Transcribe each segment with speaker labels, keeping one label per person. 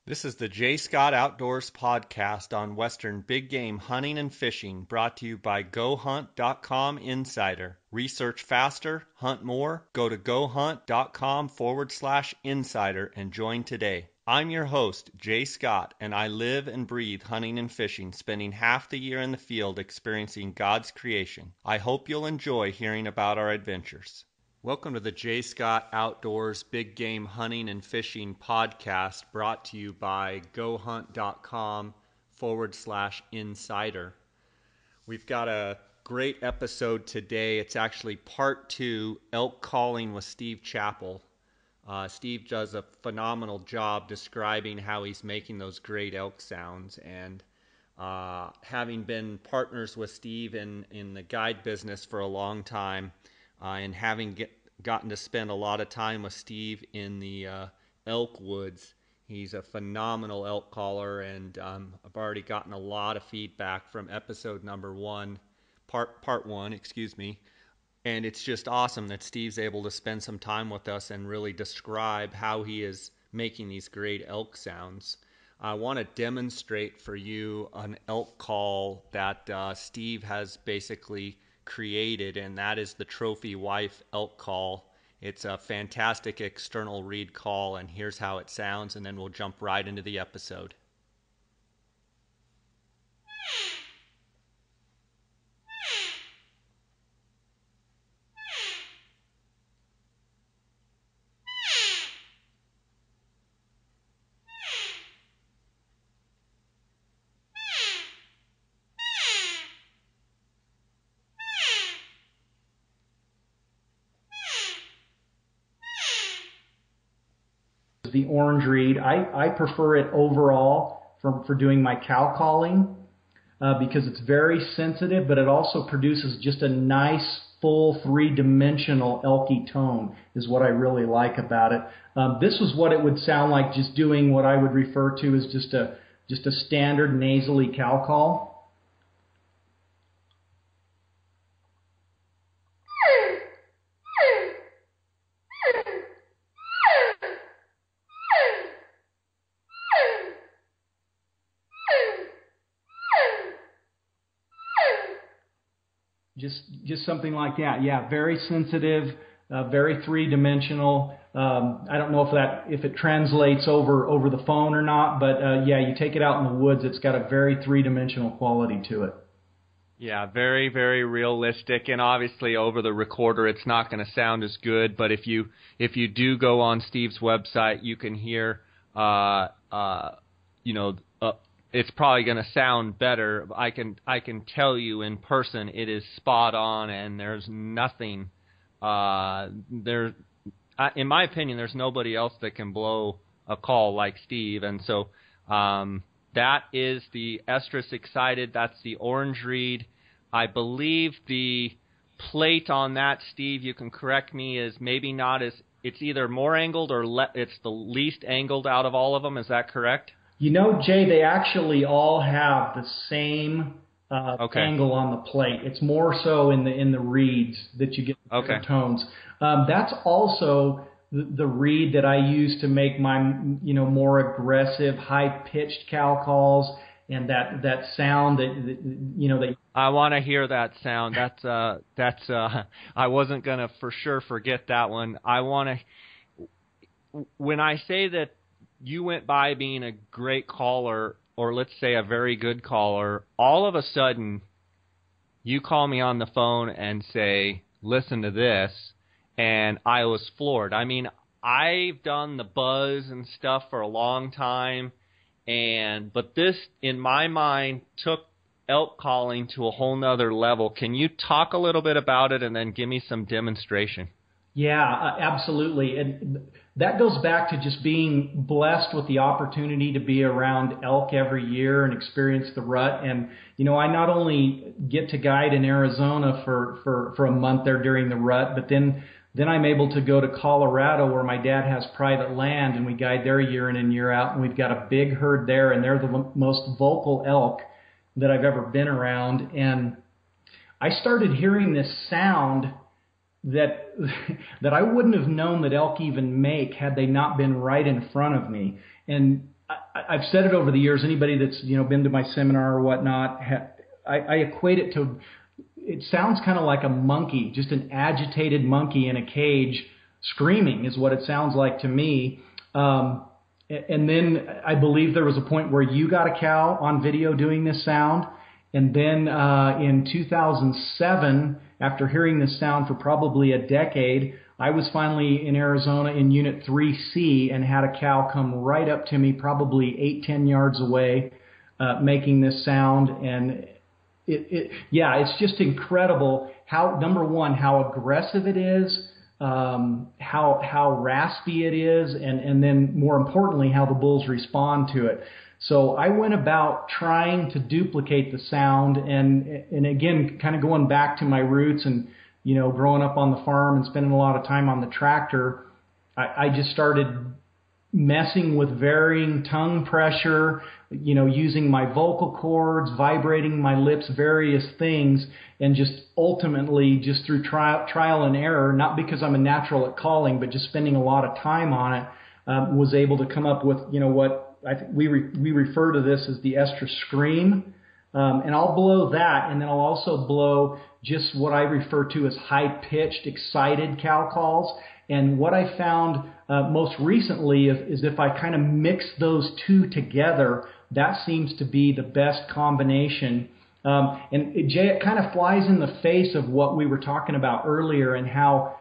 Speaker 1: This is the J. Scott Outdoors podcast on Western big game hunting and fishing, brought to you by GoHunt.com Insider. Research faster, hunt more. Go to GoHunt.com/insider and join today. I'm your host, J. Scott, and I live and breathe hunting and fishing, spending half the year in the field experiencing God's creation. I hope you'll enjoy hearing about our adventures. Welcome to the J. Scott Outdoors Big Game Hunting and Fishing podcast, brought to you by GoHunt.com/insider. We've got a great episode today. It's actually part 2, elk calling with Steve Chappell. Steve does a phenomenal job describing how he's making those great elk sounds. And having been partners with Steve in the guide business for a long time, and having gotten to spend a lot of time with Steve in the elk woods, he's a phenomenal elk caller, and I've already gotten a lot of feedback from episode number 1, part 1, excuse me. And it's just awesome that Steve's able to spend some time with us and really describe how he is making these great elk sounds. I want to demonstrate for you an elk call that Steve has basically created, and that is the Trophy Wife elk call. It's a fantastic external read call, and here's how it sounds, and then we'll jump right into the episode.
Speaker 2: The orange reed. I prefer it overall for doing my cow calling because it's very sensitive, but it also produces just a nice, full, three-dimensional elky tone is what I really like about it. This was what it would sound like just doing what I would refer to as just a standard nasally cow call. Just something like that. Yeah, very sensitive, very three-dimensional. I don't know if it translates over the phone or not, but yeah, you take it out in the woods, it's got a very three-dimensional quality to it.
Speaker 1: Yeah, very, very realistic, and obviously over the recorder it's not going to sound as good, but if you do go on Steve's website, you can hear it's probably going to sound better. I can tell you in person it is spot on, and there's nothing in my opinion, there's nobody else that can blow a call like Steve. And so that is the Estrus Excited. That's the orange reed. I believe the plate on that, Steve, you can correct me, is maybe not as, it's either more angled or it's the least angled out of all of them. Is that correct?
Speaker 2: You know, Jay, they actually all have the same angle on the plate. It's more so in the reeds that you get the tones. That's also the reed that I use to make my more aggressive, high-pitched cow calls, and that sound that
Speaker 1: I want to hear that sound. That's I wasn't gonna for sure forget that one. When I say that you went by being a great caller, or let's say a very good caller, all of a sudden you call me on the phone and say, listen to this, and I was floored. I mean, I've done the buzz and stuff for a long time, but this, in my mind, took elk calling to a whole nother level. Can you talk a little bit about it and then give me some demonstration?
Speaker 2: Yeah, absolutely. And that goes back to just being blessed with the opportunity to be around elk every year and experience the rut. And, I not only get to guide in Arizona for a month there during the rut, but then I'm able to go to Colorado where my dad has private land, and we guide there year in and year out. And we've got a big herd there, and they're the most vocal elk that I've ever been around. And I started hearing this sound that that I wouldn't have known that elk even make had they not been right in front of me. And I've said it over the years. Anybody that's been to my seminar or whatnot, I equate it to. It sounds kind of like a monkey, just an agitated monkey in a cage screaming is what it sounds like to me. And then I believe there was a point where you got a cow on video doing this sound. And then in 2007, after hearing this sound for probably a decade, I was finally in Arizona in Unit 3C and had a cow come right up to me, probably 8-10 yards away, making this sound. And it's just incredible how, number one, how aggressive it is, how raspy it is, and then more importantly, how the bulls respond to it. So I went about trying to duplicate the sound, and again, kind of going back to my roots and, growing up on the farm and spending a lot of time on the tractor, I just started messing with varying tongue pressure, using my vocal cords, vibrating my lips, various things, and just ultimately, just through trial and error, not because I'm a natural at calling, but just spending a lot of time on it, was able to come up with, what we refer to this as the estrus scream. And I'll blow that, and then I'll also blow just what I refer to as high-pitched, excited cow calls. And what I found most recently is if I kind of mix those two together, that seems to be the best combination. Jay, it kind of flies in the face of what we were talking about earlier and how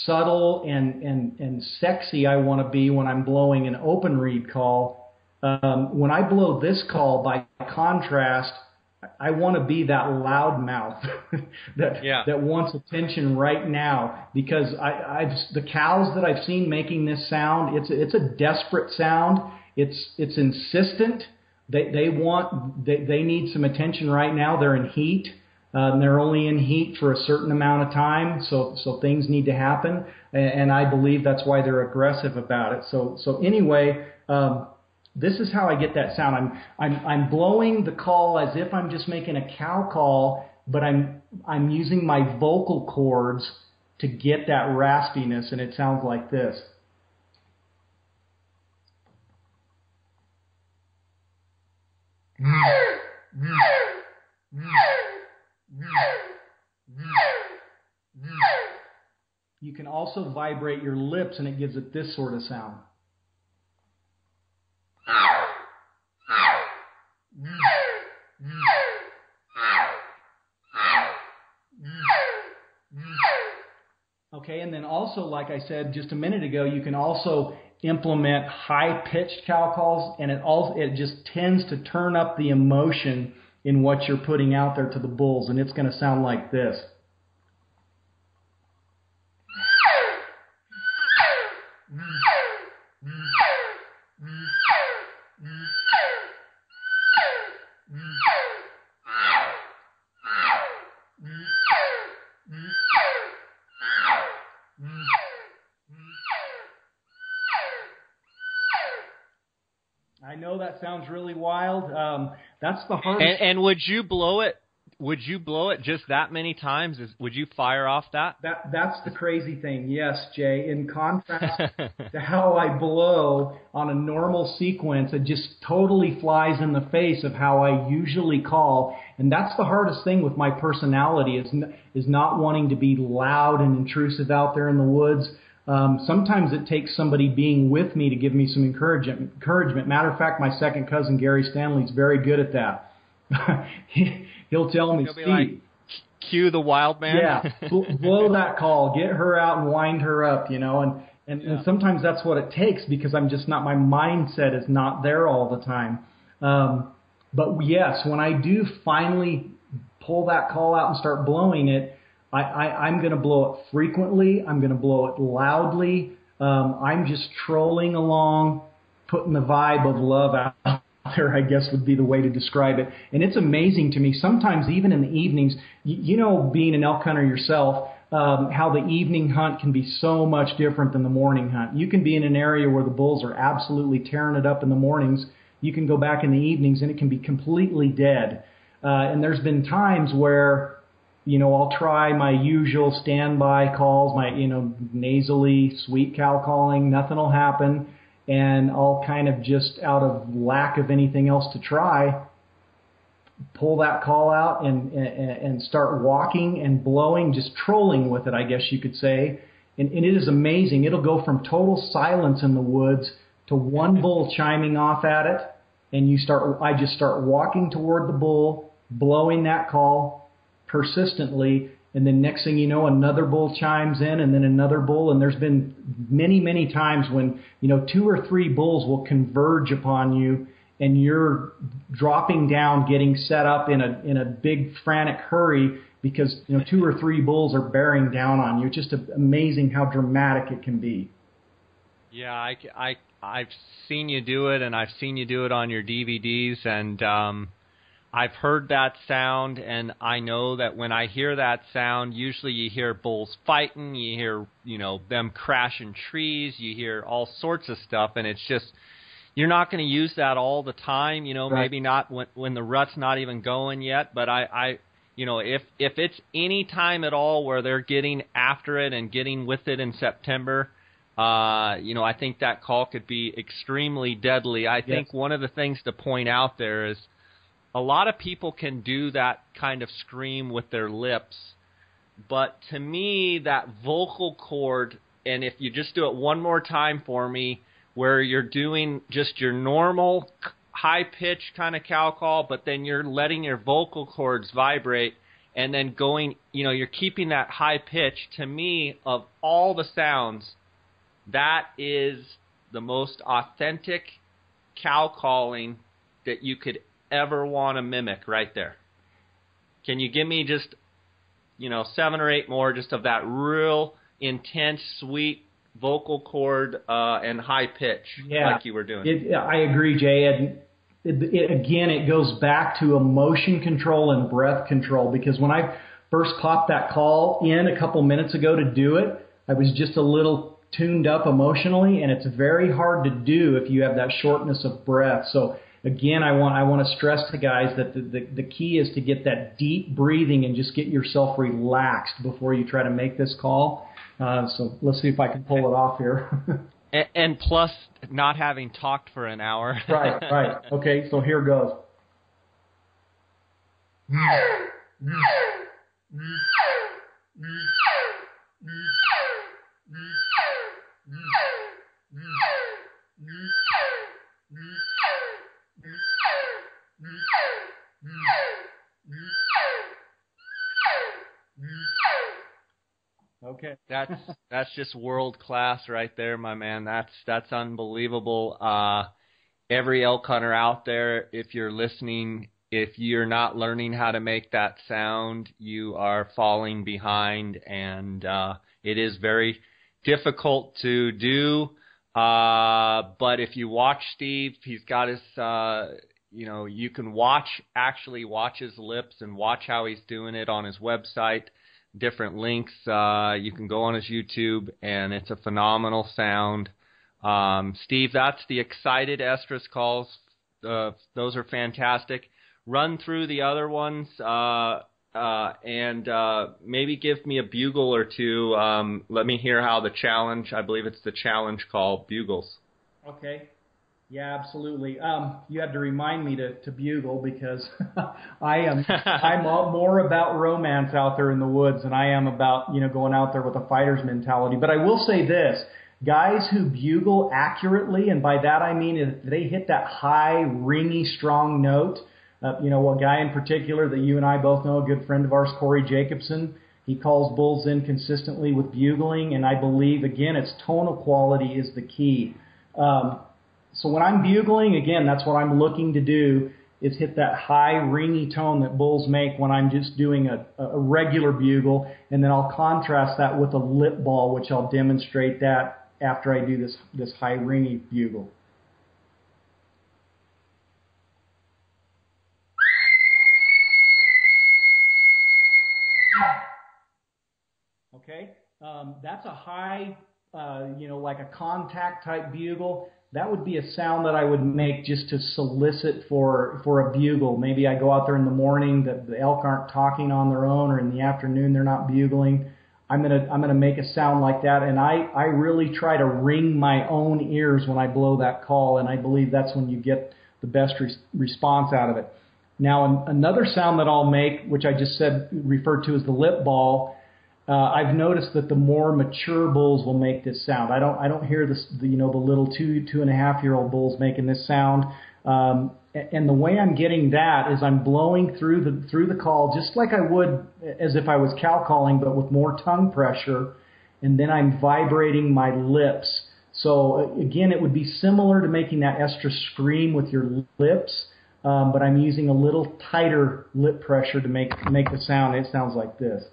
Speaker 2: subtle and sexy I want to be when I'm blowing an open reed call. When I blow this call, by contrast, I want to be that loud mouth that wants attention right now, because the cows that I've seen making this sound, it's a desperate sound. It's insistent. They need some attention right now. They're in heat. They're only in heat for a certain amount of time, so things need to happen, and I believe that's why they're aggressive about it. So anyway. This is how I get that sound. I'm blowing the call as if I'm just making a cow call, but I'm using my vocal cords to get that raspiness, and it sounds like this. You can also vibrate your lips, and it gives it this sort of sound. Okay, and then also, like I said just a minute ago, you can also implement high-pitched cow calls, and it just tends to turn up the emotion in what you're putting out there to the bulls, and it's going to sound like this. I know that sounds really wild. That's the hardest.
Speaker 1: And would you blow it? Would you blow it just that many times? Would you fire off that?
Speaker 2: That's the crazy thing. Yes, Jay. In contrast to how I blow on a normal sequence, it just totally flies in the face of how I usually call. And that's the hardest thing with my personality is not wanting to be loud and intrusive out there in the woods. Sometimes it takes somebody being with me to give me some encouragement. Matter of fact, my second cousin, Gary Stanley, is very good at that. He'll tell me,
Speaker 1: He'll be like, cue the wild man.
Speaker 2: Yeah, blow that call, get her out and wind her up, and sometimes that's what it takes because I'm just not, my mindset is not there all the time. But yes, when I do finally pull that call out and start blowing it, I'm going to blow it frequently. I'm going to blow it loudly. I'm just trolling along, putting the vibe of love out there, I guess would be the way to describe it. And it's amazing to me. Sometimes even in the evenings, being an elk hunter yourself, how the evening hunt can be so much different than the morning hunt. You can be in an area where the bulls are absolutely tearing it up in the mornings. You can go back in the evenings and it can be completely dead. And there's been times where I'll try my usual standby calls, my, nasally sweet cow calling, nothing will happen. And I'll kind of just out of lack of anything else to try, pull that call out and start walking and blowing, just trolling with it, I guess you could say. And it is amazing. It'll go from total silence in the woods to one bull chiming off at it. And I just start walking toward the bull, blowing that call persistently. And then next thing you know, another bull chimes in, and then another bull. And there's been many, many times when, 2 or 3 bulls will converge upon you, and you're dropping down, getting set up in a big frantic hurry because 2 or 3 bulls are bearing down on you. It's just amazing how dramatic it can be.
Speaker 1: Yeah, I've seen you do it, and I've seen you do it on your DVDs, and I've heard that sound, and I know that when I hear that sound, usually you hear bulls fighting, you hear, them crashing trees, you hear all sorts of stuff, and it's just, you're not going to use that all the time,
Speaker 2: Right.
Speaker 1: Maybe not when the rut's not even going yet, but if it's any time at all where they're getting after it and getting with it in September, I think that call could be extremely deadly. I think one of the things to point out there is a lot of people can do that kind of scream with their lips, but to me, that vocal cord, and if you just do it one more time for me, where you're doing just your normal high-pitched kind of cow call, but then you're letting your vocal cords vibrate, and then going, you're keeping that high pitch. To me, of all the sounds, that is the most authentic cow calling that you could ever want to mimic right there. Can you give me just, 7 or 8 more just of that real intense, sweet vocal cord and high pitch like you were doing?
Speaker 2: I agree, Jay. And again, it goes back to emotion control and breath control, because when I first popped that call in a couple minutes ago to do it, I was just a little tuned up emotionally, and it's very hard to do if you have that shortness of breath. So again, I want to stress to guys that the key is to get that deep breathing and just get yourself relaxed before you try to make this call. So let's see if I can pull it off here.
Speaker 1: and plus, not having talked for an hour.
Speaker 2: Right. Okay, so here goes. Okay.
Speaker 1: That's just world class right there, my man. That's unbelievable. Every elk hunter out there, if you're listening, if you're not learning how to make that sound, you are falling behind, and it is very difficult to do. But if you watch Steve, he's got his, you can actually watch his lips and watch how he's doing it on his website. Different links. You can go on his YouTube, and it's a phenomenal sound. Steve, that's the excited estrus calls. Those are fantastic. Run through the other ones, and maybe give me a bugle or two. Let me hear how the challenge, I believe it's the challenge call, bugles.
Speaker 2: Okay. Yeah, absolutely. You had to remind me to bugle, because I'm more about romance out there in the woods than I am about, going out there with a fighter's mentality. But I will say this, guys who bugle accurately, and by that I mean if they hit that high, ringy, strong note, a guy in particular that you and I both know, a good friend of ours, Corey Jacobson, he calls bulls in consistently with bugling, and I believe, again, it's tonal quality is the key. So when I'm bugling, again, that's what I'm looking to do, is hit that high, ringy tone that bulls make when I'm just doing a regular bugle, and then I'll contrast that with a lip ball, which I'll demonstrate that after I do this high, ringy bugle. Okay, that's a high, like a contact type bugle. that would be a sound that I would make just to solicit for a bugle. Maybe I go out there in the morning, the elk aren't talking on their own, or in the afternoon they're not bugling. I'm gonna make a sound like that, and I really try to ring my own ears when I blow that call, and I believe that's when you get the best response out of it. Now, another sound that I'll make, which I just said referred to as the lip ball, I've noticed that the more mature bulls will make this sound. I don't hear the little 2.5-year-old bulls making this sound. And the way I'm getting that is I'm blowing through the call just like I would as if I was cow calling, but with more tongue pressure, and then I'm vibrating my lips. So again, it would be similar to making that estrus scream with your lips, but I'm using a little tighter lip pressure to make the sound. It sounds like this.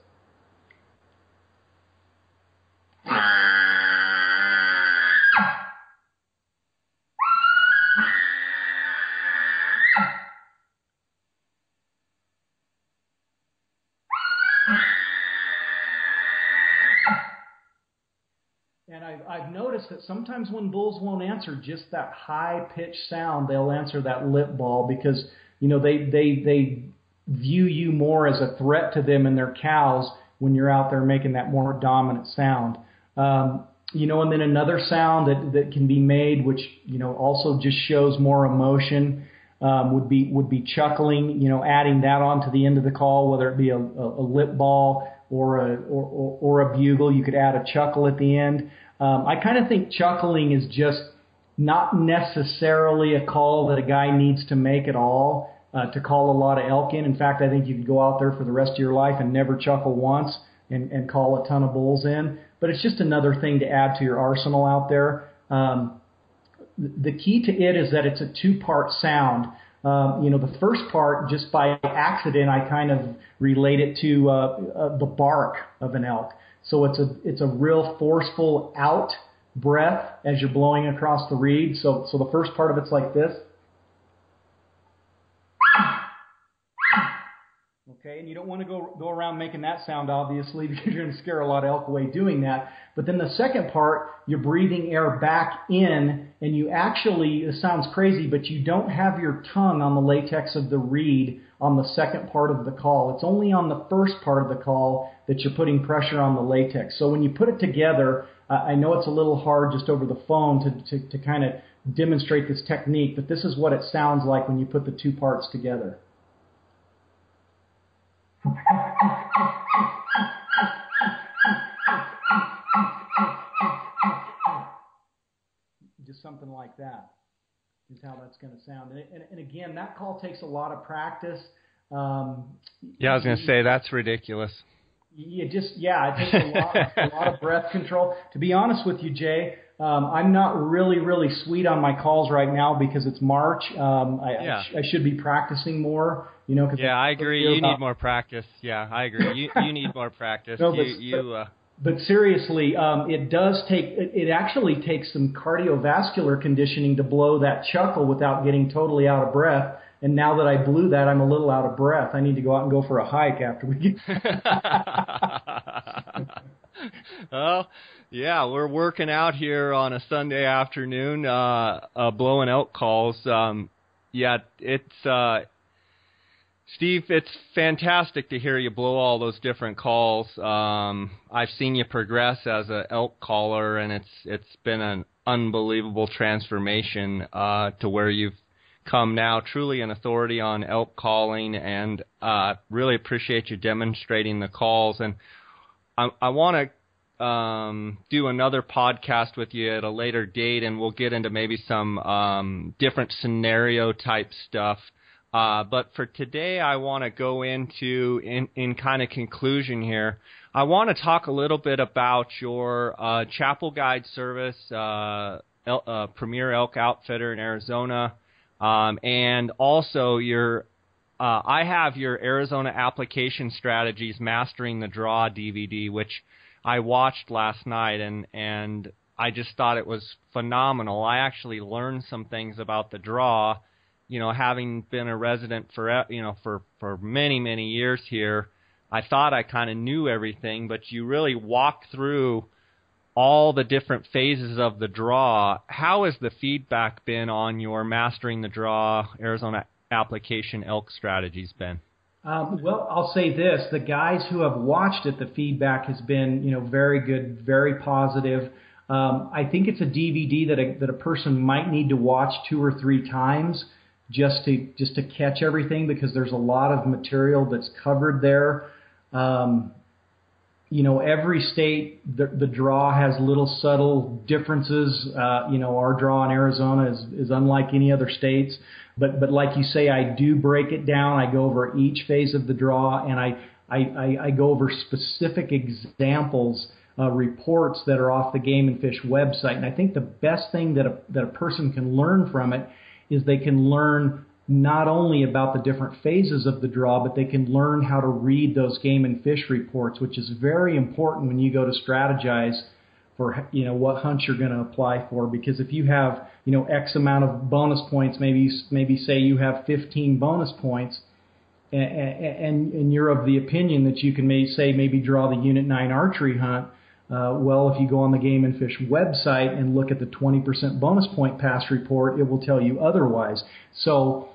Speaker 2: And I've noticed that sometimes when bulls won't answer just that high-pitched sound, they'll answer that lip ball because, they view you more as a threat to them and their cows when you're out there making that more dominant sound. And then another sound that can be made, which, also just shows more emotion, would be chuckling, adding that onto the end of the call, whether it be a lip ball or a bugle. You could add a chuckle at the end. I kind of think chuckling is just not necessarily a call that a guy needs to make at all to call a lot of elk in. In fact, I think you could go out there for the rest of your life and never chuckle once and call a ton of bulls in. But it's just another thing to add to your arsenal out there. The key to it is that it's a two-part sound. The first part, just by accident, I kind of relate it to the bark of an elk. So it's a real forceful out breath as you're blowing across the reed. So the first part of it's like this. Okay, and you don't want to go around making that sound, obviously, because you're going to scare a lot of elk away doing that. But then the second part, you're breathing air back in, and you actually, it sounds crazy, but you don't have your tongue on the latex of the reed on the second part of the call. It's only on the first part of the call that you're putting pressure on the latex. So when you put it together, I know it's a little hard just over the phone to kind of demonstrate this technique, but this is what it sounds like when you put the two parts together. Just something like that is how that's going to sound. And again, that call takes a lot of practice.
Speaker 1: Yeah, I was going to say, that's ridiculous.
Speaker 2: It takes a lot of breath control. To be honest with you, Jay, I'm not really sweet on my calls right now because it's March. I should be practicing more.
Speaker 1: I agree. You need more practice. Yeah, I agree. You need more practice.
Speaker 2: No, but seriously, it actually takes some cardiovascular conditioning to blow that chuckle without getting totally out of breath. And now that I blew that, I'm a little out of breath. I need to go out and go for a hike after we get.
Speaker 1: Well, yeah, we're working out here on a Sunday afternoon, blowing elk calls. Steve, it's fantastic to hear you blow all those different calls. I've seen you progress as an elk caller, and it's been an unbelievable transformation to where you've come now truly an authority on elk calling, and really appreciate you demonstrating the calls. And I want to do another podcast with you at a later date, and we'll get into maybe some different scenario type stuff. But for today, I want to go into, in kind of conclusion here, I want to talk a little bit about your Chappell Guide service, Premier Elk Outfitter in Arizona, and also I have your Arizona Application Strategies Mastering the Draw DVD, which I watched last night, and I just thought it was phenomenal. I actually learned some things about the draw. Having been a resident for many, many years here, I thought I kind of knew everything, but you really walk through all the different phases of the draw. How has the feedback been on your Mastering the Draw Arizona application elk strategies been?
Speaker 2: Well, I'll say this: the guys who have watched it, the feedback has been, very good, very positive. I think it's a DVD that a person might need to watch 2 or 3 times just to catch everything, because there's a lot of material that's covered there. Every state, the draw has little subtle differences. Our draw in Arizona is unlike any other states. But like you say, I do break it down. I go over each phase of the draw, and I go over specific examples, reports that are off the Game and Fish website. And I think the best thing that a person can learn from it is they can learn not only about the different phases of the draw, but they can learn how to read those Game and Fish reports, which is very important when you go to strategize for what hunts you're going to apply for. Because if you have X amount of bonus points, maybe say you have 15 bonus points, and you're of the opinion that you can maybe draw the Unit 9 archery hunt. Well, if you go on the Game and Fish website and look at the 20% bonus point pass report, it will tell you otherwise. So,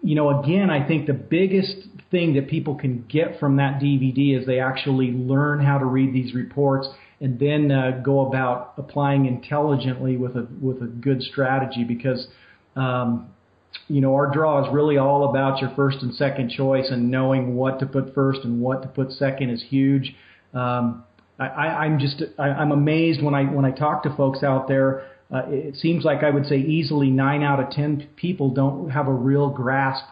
Speaker 2: again, I think the biggest thing that people can get from that DVD is they actually learn how to read these reports and then go about applying intelligently with a good strategy, because our draw is really all about your first and second choice, and knowing what to put first and what to put second is huge. I'm amazed when I talk to folks out there. It seems like I would say easily 9 out of 10 people don't have a real grasp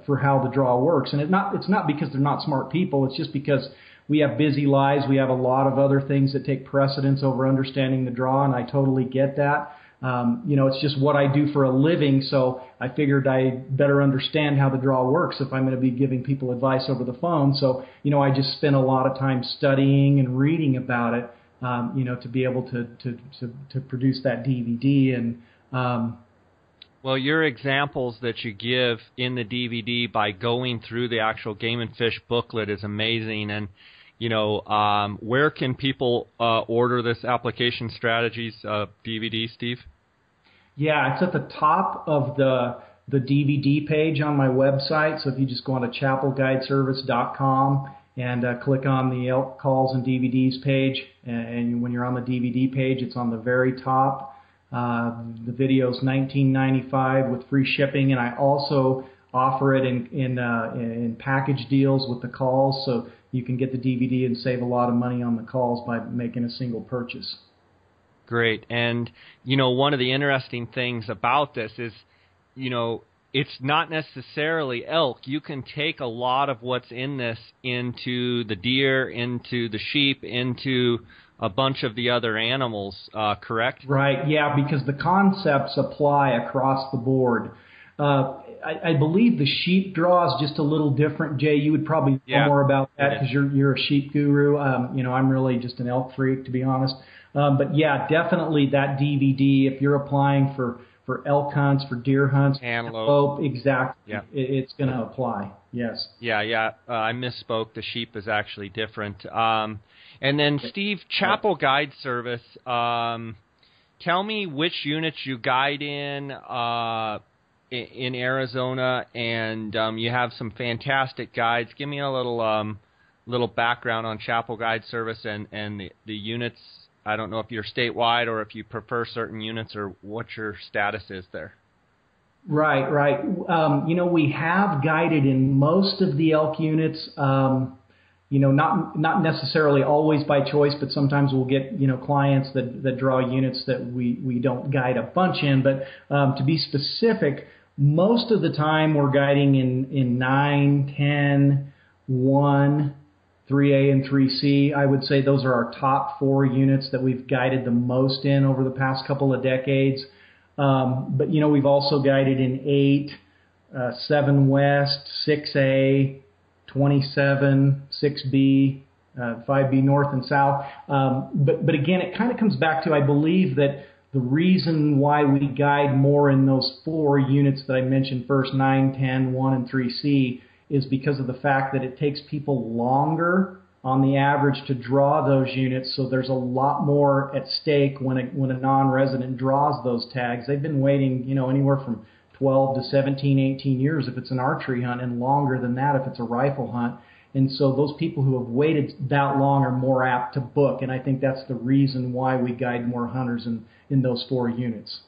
Speaker 2: for how the draw works, and it's not because they're not smart people. It's just because we have busy lives. We have a lot of other things that take precedence over understanding the draw, and I totally get that. It's just what I do for a living, so I figured I better understand how the draw works if I'm going to be giving people advice over the phone. So, I just spend a lot of time studying and reading about it, to be able to produce that DVD. And
Speaker 1: well, your examples that you give in the DVD by going through the actual Game and Fish booklet is amazing. And where can people order this Application Strategies DVD, Steve?
Speaker 2: Yeah, it's at the top of the DVD page on my website. So if you just go on to chappellguideservice.com and click on the elk calls and DVDs page, and when you're on the DVD page, it's on the very top. The video's $19.95 with free shipping, and I also offer it in package deals with the calls, so you can get the DVD and save a lot of money on the calls by making a single purchase.
Speaker 1: Great. And, one of the interesting things about this is, it's not necessarily elk. You can take a lot of what's in this into the deer, into the sheep, into a bunch of the other animals, correct?
Speaker 2: Right, yeah, because the concepts apply across the board. I believe the sheep draw is just a little different. Jay, you would probably know more about that because you're a sheep guru. I'm really just an elk freak, to be honest. But yeah, definitely that DVD, if you're applying for elk hunts, for deer hunts, antelope, exactly, it's going to apply. Yes.
Speaker 1: Yeah. I misspoke. The sheep is actually different. And then, Steve, Chappell Guide Service, tell me which units you guide in Arizona, and you have some fantastic guides. Give me a little background on Chappell Guide Service and the units. I don't know if you're statewide or if you prefer certain units or what your status is there.
Speaker 2: Right. We have guided in most of the elk units. Not necessarily always by choice, but sometimes we'll get clients that draw units that we don't guide a bunch in. But to be specific, most of the time we're guiding in 9, 10, 1, 3A, and 3C. I would say those are our top 4 units that we've guided the most in over the past couple of decades. But we've also guided in 8, 7 West, 6A, 27, 6B, 5B North and South. But again, it kind of comes back to, I believe that the reason why we guide more in those 4 units that I mentioned first, 9, 10, 1, and 3C, is because of the fact that it takes people longer on the average to draw those units. So there's a lot more at stake when a non-resident draws those tags. They've been waiting, anywhere from 12 to 17, 18 years if it's an archery hunt, and longer than that if it's a rifle hunt. And so those people who have waited that long are more apt to book. And I think that's the reason why we guide more hunters in those 4 units.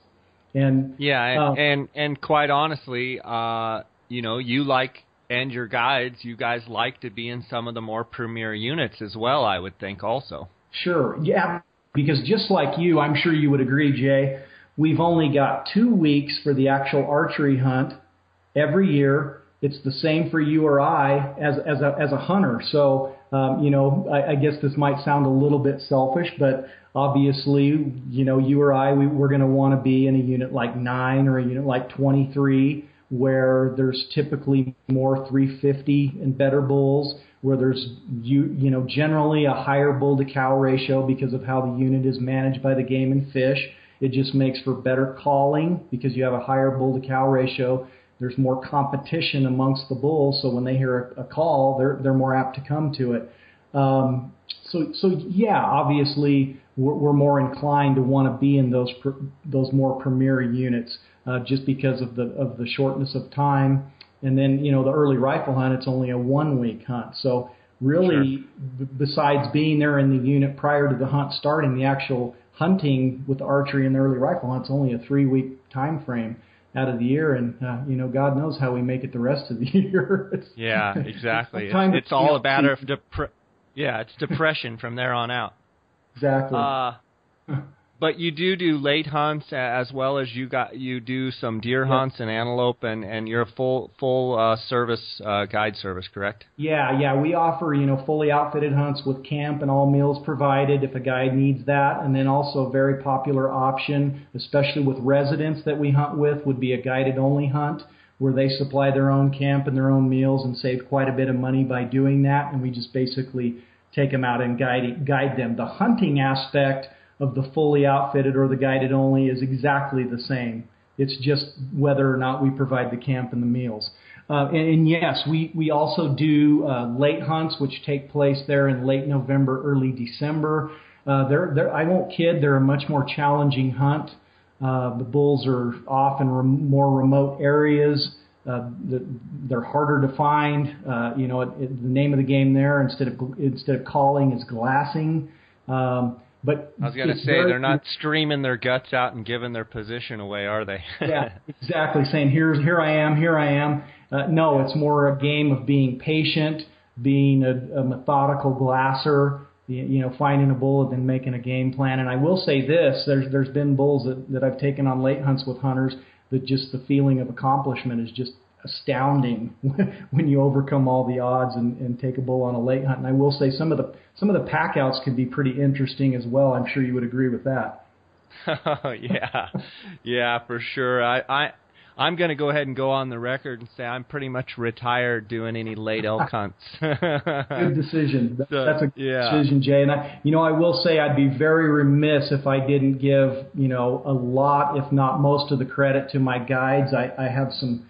Speaker 2: And
Speaker 1: and quite honestly, you like, and your guides, you guys like to be in some of the more premier units as well, I would think also.
Speaker 2: Sure. Yeah. Because just like you, I'm sure you would agree, Jay, we've only got 2 weeks for the actual archery hunt every year. It's the same for you or I as a hunter. So, I guess this might sound a little bit selfish, but obviously, you or I, we're going to want to be in a unit like 9 or a unit like 23, where there's typically more 350 and better bulls, where there's generally a higher bull to cow ratio because of how the unit is managed by the Game and Fish. It just makes for better calling because you have a higher bull to cow ratio. There's more competition amongst the bulls, so when they hear a call, they're more apt to come to it. So yeah, obviously we're more inclined to want to be in those more premier units just because of the shortness of time. And then the early rifle hunt, it's only a 1-week hunt. So really, besides being there in the unit prior to the hunt starting, the actual hunting with the archery and the early rifle hunt's only a 3-week time frame out of the year, and God knows how we make it the rest of the year.
Speaker 1: Yeah, exactly. It's all about it's depression from there on out.
Speaker 2: Exactly.
Speaker 1: But you do late hunts as well as you do some deer hunts and antelope, and you're a full service guide service, correct?
Speaker 2: Yeah. We offer fully outfitted hunts with camp and all meals provided if a guide needs that, and then also a very popular option, especially with residents that we hunt with, would be a guided only hunt where they supply their own camp and their own meals and save quite a bit of money by doing that, and we just basically take them out and guide them. The hunting aspect of the fully outfitted or the guided only is exactly the same. It's just whether or not we provide the camp and the meals. And yes, we also do late hunts, which take place there in late November, early December. I won't kid, they're a much more challenging hunt. The bulls are off in more remote areas. They're harder to find. The name of the game there, instead of calling, is glassing. But
Speaker 1: I was going to say, they're not screaming their guts out and giving their position away, are they?
Speaker 2: Yeah, exactly. Saying, here I am. No, it's more a game of being patient, being a methodical glasser, finding a bull and then making a game plan. And I will say this, there's been bulls that I've taken on late hunts with hunters that just the feeling of accomplishment is just astounding when you overcome all the odds and take a bull on a late hunt. And I will say some of the pack outs can be pretty interesting as well. I'm sure you would agree with that. Yeah, for sure. I'm going to go ahead and go on the record and say I'm pretty much retired doing any late elk hunts. Good decision. That's a good decision, Jay. And I will say I'd be very remiss if I didn't give a lot, if not most of the credit to my guides. I have some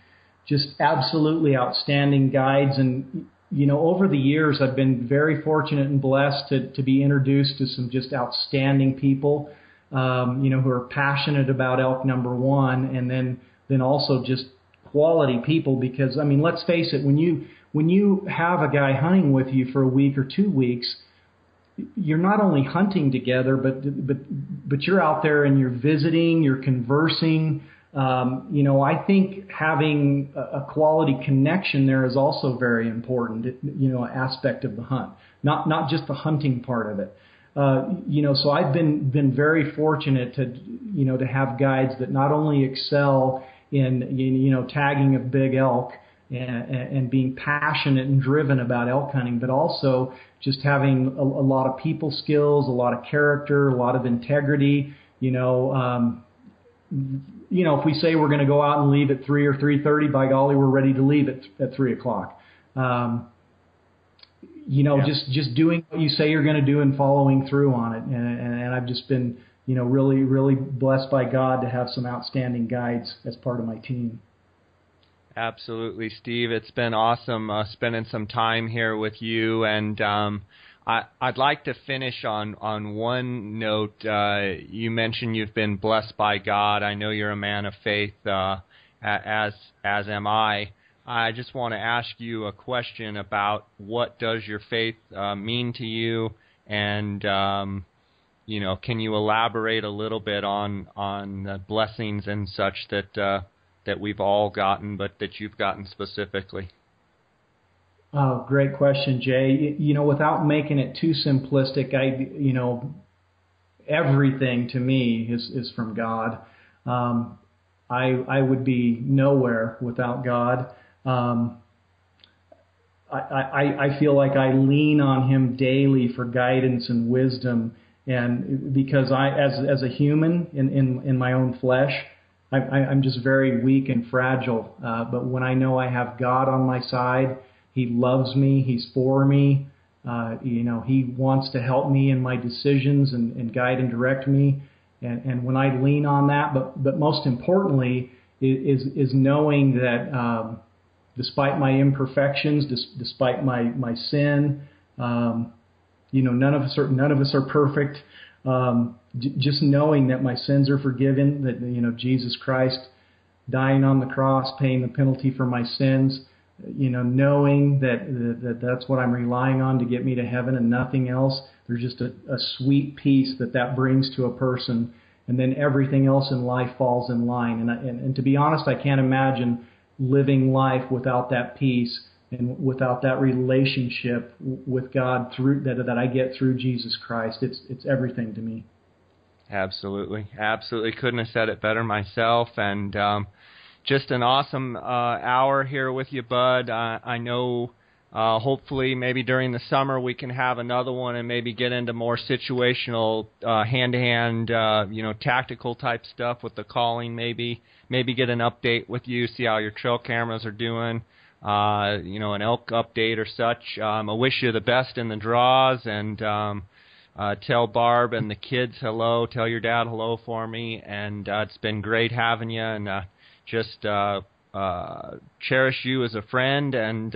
Speaker 2: just absolutely outstanding guides, and over the years I've been very fortunate and blessed to be introduced to some just outstanding people, who are passionate about elk, number one, and then also just quality people. Because let's face it, when you have a guy hunting with you for a week or 2 weeks, you're not only hunting together, but you're out there and you're visiting, you're conversing. I think having a quality connection there is also very important, aspect of the hunt, not just the hunting part of it. So I've been very fortunate to have guides that not only excel in, tagging of big elk and being passionate and driven about elk hunting, but also just having a lot of people skills, a lot of character, a lot of integrity, if we say we're going to go out and leave at 3 or 3:30, by golly, we're ready to leave at 3 o'clock. Just doing what you say you're going to do and following through on it. And I've just been, really, really blessed by God to have some outstanding guides as part of my team.
Speaker 1: Absolutely, Steve. It's been awesome spending some time here with you. And I'd like to finish on one note. You mentioned you've been blessed by God. I know you're a man of faith, as am I. I just want to ask you a question about what does your faith mean to you, and can you elaborate a little bit on the blessings and such that we've all gotten, but that you've gotten specifically?
Speaker 2: Oh, great question, Jay. Without making it too simplistic, everything to me is from God. I would be nowhere without God. I feel like I lean on Him daily for guidance and wisdom, and because as a human in my own flesh, I'm just very weak and fragile. But when I know I have God on my side, He loves me, He's for me. He wants to help me in my decisions and guide and direct me. And when I lean on that, but most importantly is knowing that despite my imperfections, despite my sin, none of us are perfect. Just knowing that my sins are forgiven, that Jesus Christ dying on the cross, paying the penalty for my sins, knowing that's what I'm relying on to get me to heaven and nothing else. There's just a sweet peace that brings to a person, and then everything else in life falls in line. And to be honest, I can't imagine living life without that peace and without that relationship with God through that I get through Jesus Christ. It's everything to me.
Speaker 1: Absolutely. Couldn't have said it better myself. And just an awesome hour here with you, Bud. I know hopefully maybe during the summer we can have another one and maybe get into more situational hand-to-hand, tactical type stuff with the calling. Maybe get an update with you, see how your trail cameras are doing, an elk update or such. I wish you the best in the draws, and tell Barb and the kids hello. Tell your dad hello for me, and it's been great having you, and just cherish you as a friend, and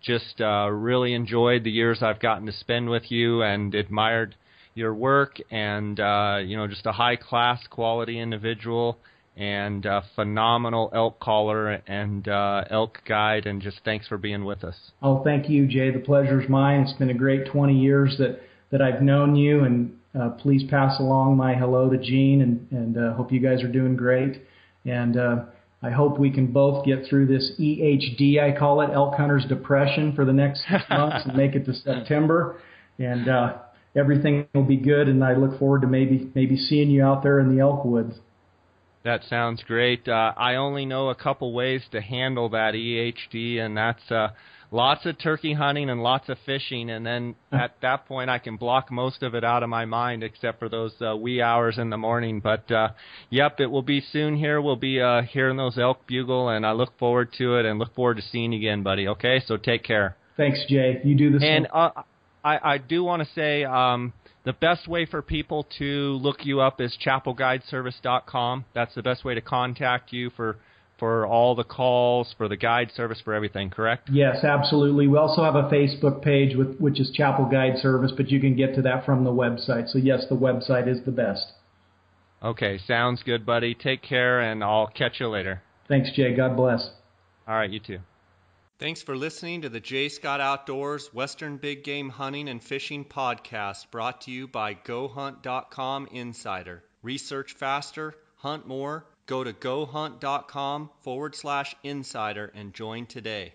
Speaker 1: just really enjoyed the years I've gotten to spend with you, and admired your work, and just a high-class quality individual, and a phenomenal elk caller and elk guide, and just thanks for being with us.
Speaker 2: Oh, thank you, Jay. The pleasure's mine. It's been a great 20 years that I've known you, and please pass along my hello to Gene, and hope you guys are doing great. And I hope we can both get through this EHD, I call it, Elk Hunter's Depression, for the next 6 months and make it to September. And everything will be good, and I look forward to maybe seeing you out there in the elk woods.
Speaker 1: That sounds great. I only know a couple ways to handle that EHD, and that's lots of turkey hunting and lots of fishing, and then at that point I can block most of it out of my mind except for those wee hours in the morning. But, yep, it will be soon here. We'll be hearing those elk bugle, and I look forward to it and look forward to seeing you again, buddy. Okay, so take care.
Speaker 2: Thanks, Jay. You do the same.
Speaker 1: And I do want to say the best way for people to look you up is chappellguideservice.com. That's the best way to contact you for all the calls, for the guide service, for everything, correct?
Speaker 2: Yes, absolutely. We also have a Facebook page, which is Chappell Guide Service, but you can get to that from the website. So, yes, the website is the best.
Speaker 1: Okay, sounds good, buddy. Take care, and I'll catch you later.
Speaker 2: Thanks, Jay. God bless.
Speaker 1: All right, you too. Thanks for listening to the J. Scott Outdoors Western Big Game Hunting and Fishing Podcast, brought to you by GoHunt.com Insider. Research faster, hunt more. Go to gohunt.com/insider and join today.